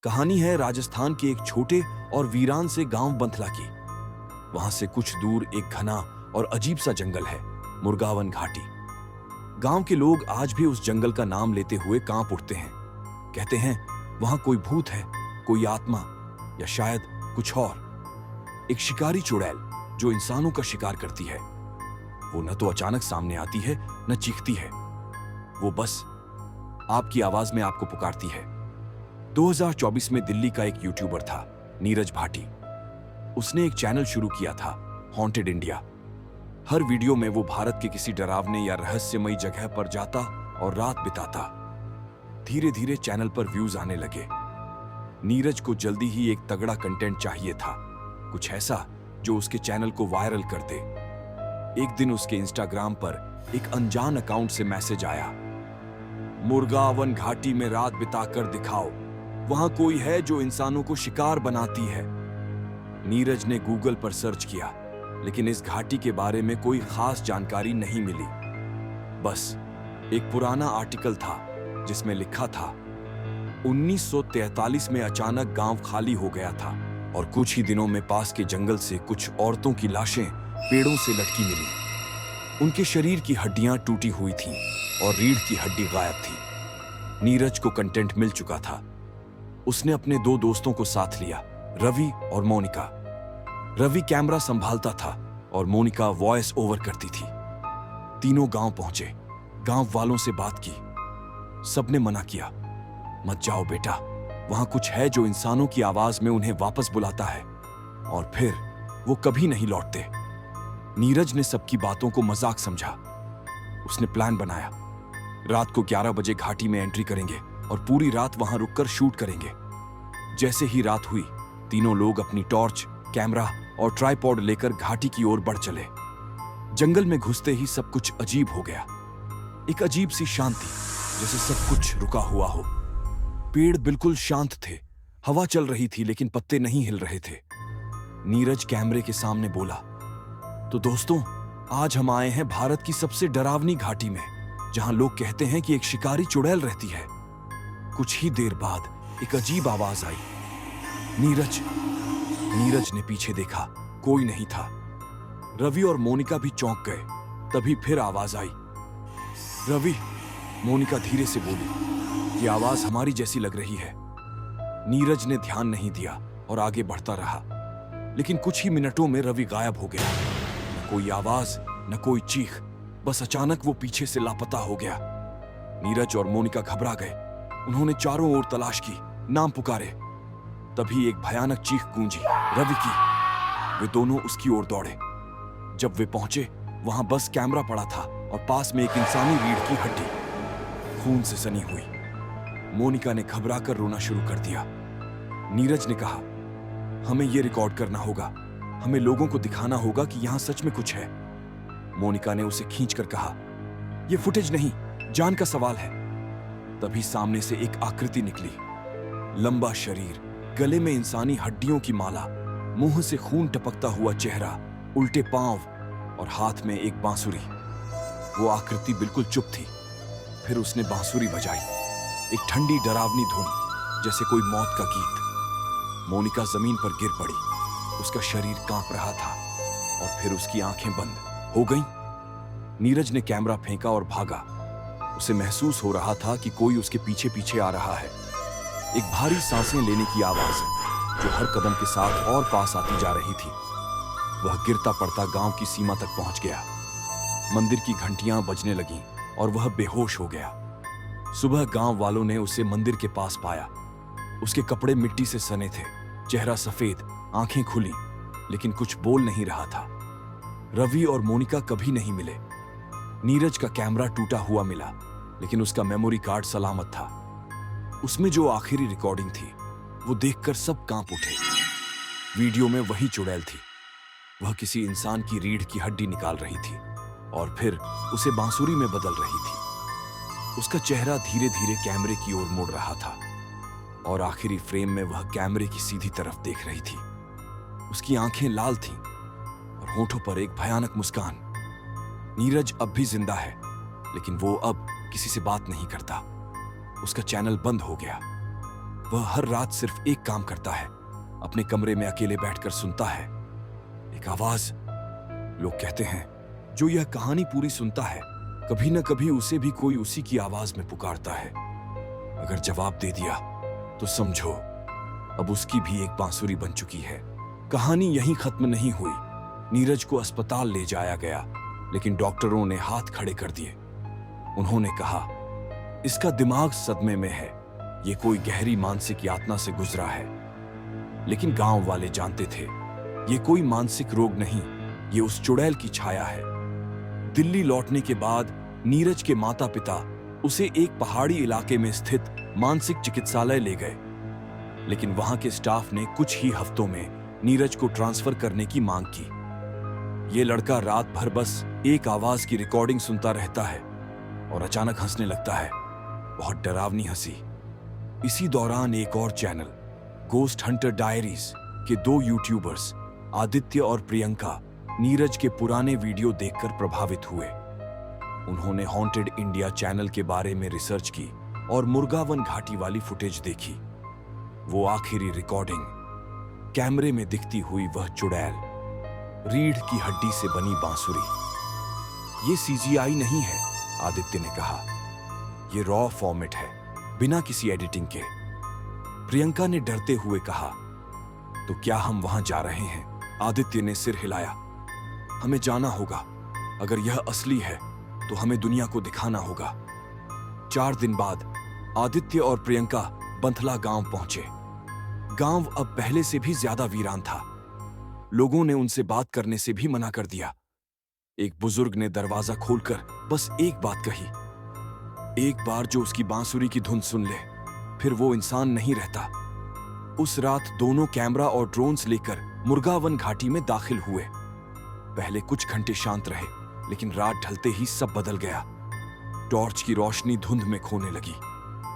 कहानी है राजस्थान के एक छोटे और वीरान से गांव बंथला की। वहां से कुछ दूर एक घना और अजीब सा जंगल है, मुर्गावन घाटी। गांव के लोग आज भी उस जंगल का नाम लेते हुए कांप उठते हैं। कहते हैं वहां कोई भूत है, कोई आत्मा, या शायद कुछ और। एक शिकारी चुड़ैल जो इंसानों का शिकार करती है। वो न तो अचानक सामने आती है, न चीखती है। वो बस आपकी आवाज में आपको पुकारती है। 2024 में दिल्ली का एक यूट्यूबर था, नीरज भाटी। उसने एक चैनल शुरू किया था, हॉन्टेड इंडिया। हर वीडियो में वो भारत के किसी डरावने या रहस्यमयी जगह पर जाता और रात बिताता। धीरे धीरे चैनल पर व्यूज आने लगे। नीरज को जल्दी ही एक तगड़ा कंटेंट चाहिए था, कुछ ऐसा जो उसके चैनल को वायरल कर दे। एक दिन उसके इंस्टाग्राम पर एक अनजान अकाउंट से मैसेज आया, मुर्गावन घाटी में रात बिताकर दिखाओ, वहां कोई है जो इंसानों को शिकार बनाती है। नीरज ने गूगल पर सर्च किया, लेकिन इस घाटी के बारे में कोई खास जानकारी नहीं मिली। बस एक पुराना आर्टिकल था जिसमें लिखा था 1943 में अचानक गांव खाली हो गया था और कुछ ही दिनों में पास के जंगल से कुछ औरतों की लाशें पेड़ों से लटकी मिली। उनके शरीर की हड्डियां टूटी हुई थीं और रीढ़ की हड्डी गायब थी। नीरज को कंटेंट मिल चुका था। उसने अपने दो दोस्तों को साथ लिया, रवि और मोनिका। रवि कैमरा संभालता था और मोनिका वॉइस ओवर करती थी। तीनों गांव पहुंचे, गांव वालों से बात की। सबने मना किया, मत जाओ बेटा, वहां कुछ है जो इंसानों की आवाज में उन्हें वापस बुलाता है और फिर वो कभी नहीं लौटते। नीरज ने सबकी बातों को मजाक समझा। उसने प्लान बनाया, रात को 11 बजे घाटी में एंट्री करेंगे और पूरी रात वहां रुककर शूट करेंगे। जैसे ही रात हुई, तीनों लोग अपनी टॉर्च, कैमरा और ट्राइपॉड लेकर घाटी की ओर बढ़ चले। जंगल में घुसते ही सब कुछ अजीब हो गया। एक अजीब सी शांति, जैसे सब कुछ रुका हुआ हो। पेड़ बिल्कुल शांत थे, हवा चल रही थी लेकिन पत्ते नहीं हिल रहे थे। नीरज कैमरे के सामने बोला, तो दोस्तों, आज हम आए हैं भारत की सबसे डरावनी घाटी में, जहां लोग कहते हैं कि एक शिकारी चुड़ैल रहती है। कुछ ही देर बाद एक अजीब आवाज आई, नीरज। नीरज ने पीछे देखा, कोई नहीं था। रवि और मोनिका भी चौंक गए। तभी फिर आवाज आई, रवि। मोनिका धीरे से बोली, ये आवाज हमारी जैसी लग रही है। नीरज ने ध्यान नहीं दिया और आगे बढ़ता रहा, लेकिन कुछ ही मिनटों में रवि गायब हो गया। न कोई आवाज, न कोई चीख, बस अचानक वो पीछे से लापता हो गया। नीरज और मोनिका घबरा गए। उन्होंने चारों ओर तलाश की, नाम पुकारे। तभी एक भयानक चीख गूंजी, रवि की। वे दोनों उसकी ओर दौड़े। जब वे पहुंचे, वहां बस कैमरा पड़ा था और पास में एक इंसानी रीढ़ की हड्डी, खून से सनी हुई। मोनिका ने घबराकर रोना शुरू कर दिया। नीरज ने कहा, हमें यह रिकॉर्ड करना होगा, हमें लोगों को दिखाना होगा कि यहां सच में कुछ है। मोनिका ने उसे खींचकर कहा, यह फुटेज नहीं, जान का सवाल है। तभी सामने से एक आकृति निकली, लंबा शरीर, गले में इंसानी हड्डियों की माला, मुंह से खून टपकता हुआ चेहरा, उल्टे पांव और हाथ में एक बांसुरी। वो आकृति बिल्कुल चुप थी। फिर उसने बांसुरी बजाई, एक ठंडी डरावनी धुन, जैसे कोई मौत का गीत। मोनिका जमीन पर गिर पड़ी। उसका शरीर कांप रहा था और फिर उसकी आंखें बंद हो गईं। नीरज ने कैमरा फेंका और भागा। उसे महसूस हो रहा था कि कोई उसके पीछे पीछे आ रहा है। एक भारी सांसें लेने की आवाज जो हर कदम के साथ और पास आती जा रही थी। वह गिरता पड़ता गांव की सीमा तक पहुंच गया। मंदिर की घंटियां बजने लगीं और वह बेहोश हो गया। सुबह गांव वालों ने उसे मंदिर के पास पाया। उसके कपड़े मिट्टी से सने थे, चेहरा सफेद, आंखें खुली, लेकिन कुछ बोल नहीं रहा था। रवि और मोनिका कभी नहीं मिले। नीरज का कैमरा टूटा हुआ मिला, लेकिन उसका मेमोरी कार्ड सलामत था। उसमें जो आखिरी रिकॉर्डिंग थी, वो देखकर सब कांप उठे। वीडियो में वही चुड़ैल थी। वह किसी इंसान की रीढ़ की हड्डी निकाल रही थी और फिर उसे बांसुरी में बदल रही थी। उसका चेहरा धीरे धीरे कैमरे की ओर मुड़ रहा था और आखिरी फ्रेम में वह कैमरे की सीधी तरफ देख रही थी। उसकी आंखें लाल थीं और होठों पर एक भयानक मुस्कान। नीरज अब भी जिंदा है, लेकिन वो अब किसी से बात नहीं करता। उसका चैनल बंद हो गया। वह हर रात सिर्फ एक काम करता है, अपने कमरे में अकेले बैठकर सुनता है एक आवाज। लोग कहते हैं जो यह कहानी पूरी सुनता है, कभी न कभी उसे भी कोई उसी की आवाज में पुकारता है। अगर जवाब दे दिया तो समझो अब उसकी भी एक बांसुरी बन चुकी है। कहानी यहीं खत्म नहीं हुई। नीरज को अस्पताल ले जाया गया, लेकिन डॉक्टरों ने हाथ खड़े कर दिए। उन्होंने कहा इसका दिमाग सदमे में है, ये कोई गहरी मानसिक यातना से गुजरा है। लेकिन गांव वाले जानते थे ये कोई मानसिक रोग नहीं, ये उस चुड़ैल की छाया है। दिल्ली लौटने के बाद नीरज के माता पिता उसे एक पहाड़ी इलाके में स्थित मानसिक चिकित्सालय ले गए, लेकिन वहां के स्टाफ ने कुछ ही हफ्तों में नीरज को ट्रांसफर करने की मांग की। ये लड़का रात भर बस एक आवाज की रिकॉर्डिंग सुनता रहता है और अचानक हंसने लगता है, बहुत डरावनी हंसी। इसी दौरान एक और चैनल गोस्ट हंटर डायरीज के 2 यूट्यूबर्स आदित्य और प्रियंका नीरज के पुराने वीडियो देखकर प्रभावित हुए। उन्होंने हॉन्टेड इंडिया चैनल के बारे में रिसर्च की और मुर्गावन घाटी वाली फुटेज देखी। वो आखिरी रिकॉर्डिंग, कैमरे में दिखती हुई वह चुड़ैल, रीढ़ की हड्डी से बनी बांसुरी। ये सीजीआई नहीं है, आदित्य ने कहा, ये रॉ फॉर्मेट है, बिना किसी एडिटिंग के। प्रियंका ने डरते हुए कहा, तो क्या हम वहां जा रहे हैं? आदित्य ने सिर हिलाया, हमें जाना होगा। अगर यह असली है तो हमें दुनिया को दिखाना होगा। 4 दिन बाद आदित्य और प्रियंका बंथला गांव पहुंचे। गांव अब पहले से भी ज्यादा वीरान था। लोगों ने उनसे बात करने से भी मना कर दिया। एक बुजुर्ग ने दरवाजा खोलकर बस एक बात कही, एक बार जो उसकी बांसुरी की धुन सुन ले, फिर वो इंसान नहीं रहता। उस रात दोनों कैमरा और ड्रोन्स लेकर मुर्गावन घाटी में दाखिल हुए। पहले कुछ घंटे शांत रहे, लेकिन रात ढलते ही सब बदल गया। टॉर्च की रोशनी धुंध में खोने लगी।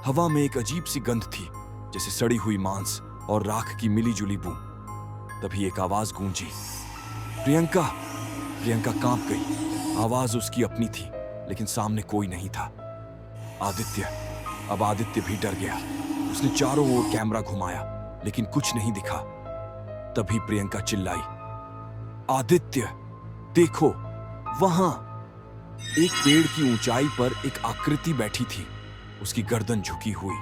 हवा में एक अजीब सी गंध थी, जैसे सड़ी हुई मांस और राख की मिली-जुली बू। तभी एक आवाज गूंजी, प्रियंका। प्रियंका कांप गई। आवाज उसकी अपनी थी, लेकिन सामने कोई नहीं था। आदित्य। अब आदित्य भी डर गया। उसने चारों ओर कैमरा घुमाया, लेकिन कुछ नहीं दिखा। तभी प्रियंका चिल्लाई, आदित्य देखो, वहां एक पेड़ की ऊंचाई पर एक आकृति बैठी थी। उसकी गर्दन झुकी हुई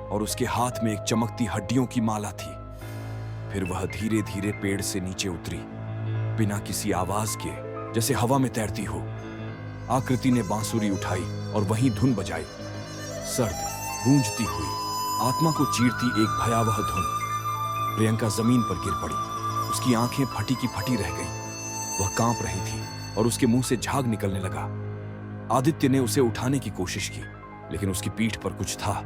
और उसके हाथ में एक चमकती हड्डियों की माला थी। फिर वह धीरे धीरे पेड़ से नीचे उतरी, बिना किसी आवाज के, जैसे हवा में तैरती हो। आकृति ने बांसुरी उठाई और वहीं धुन बजाई, सर्द, गूंजती हुई, आत्मा को चीरती एक भयावह धुन। प्रियंका जमीन पर गिर पड़ी। उसकी आंखें फटी की फटी रह गईं। वह कांप रही थी और उसके मुंह से झाग निकलने लगा। आदित्य ने उसे उठाने की कोशिश की, लेकिन उसकी पीठ पर कुछ था,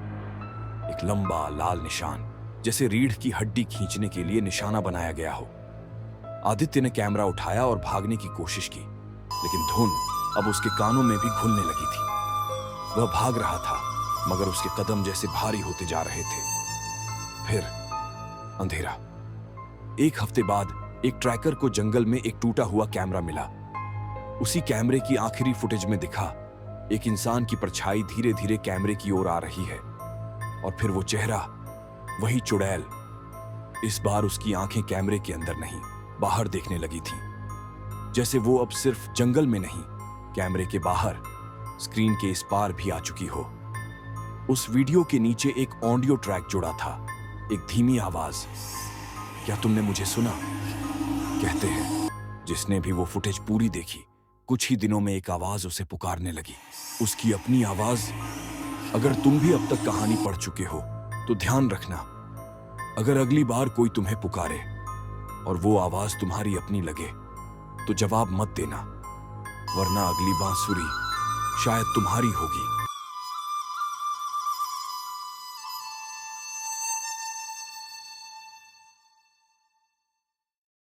एक लंबा लाल निशान, जैसे रीढ़ की हड्डी खींचने के लिए निशाना बनाया गया हो। आदित्य ने कैमरा उठाया और भागने की कोशिश की, लेकिन धुन अब उसके कानों में भी घुलने लगी थी। वह भाग रहा था, मगर उसके कदम जैसे भारी होते जा रहे थे। फिर अंधेरा। 1 हफ्ते बाद एक ट्रैकर को जंगल में एक टूटा हुआ कैमरा मिला। उसी कैमरे की आखिरी फुटेज में दिखा, एक इंसान की परछाई धीरे धीरे कैमरे की ओर आ रही है। और फिर वो चेहरा, वही चुड़ैल। इस बार उसकी आंखें कैमरे के अंदर नहीं, बाहर देखने लगी थीं, जैसे वो अब सिर्फ जंगल में नहीं, कैमरे के बाहर, स्क्रीन के इस पार भी आ चुकी हो। उस वीडियो के नीचे एक ऑडियो ट्रैक जुड़ा था, एक धीमी आवाज, क्या तुमने मुझे सुना? कहते हैं जिसने भी वो फुटेज पूरी देखी, कुछ ही दिनों में एक आवाज उसे पुकारने लगी, उसकी अपनी आवाज। अगर तुम भी अब तक कहानी पढ़ चुके हो तो ध्यान रखना, अगर अगली बार कोई तुम्हें पुकारे और वो आवाज तुम्हारी अपनी लगे तो जवाब मत देना, वरना अगली बांसुरी शायद तुम्हारी होगी।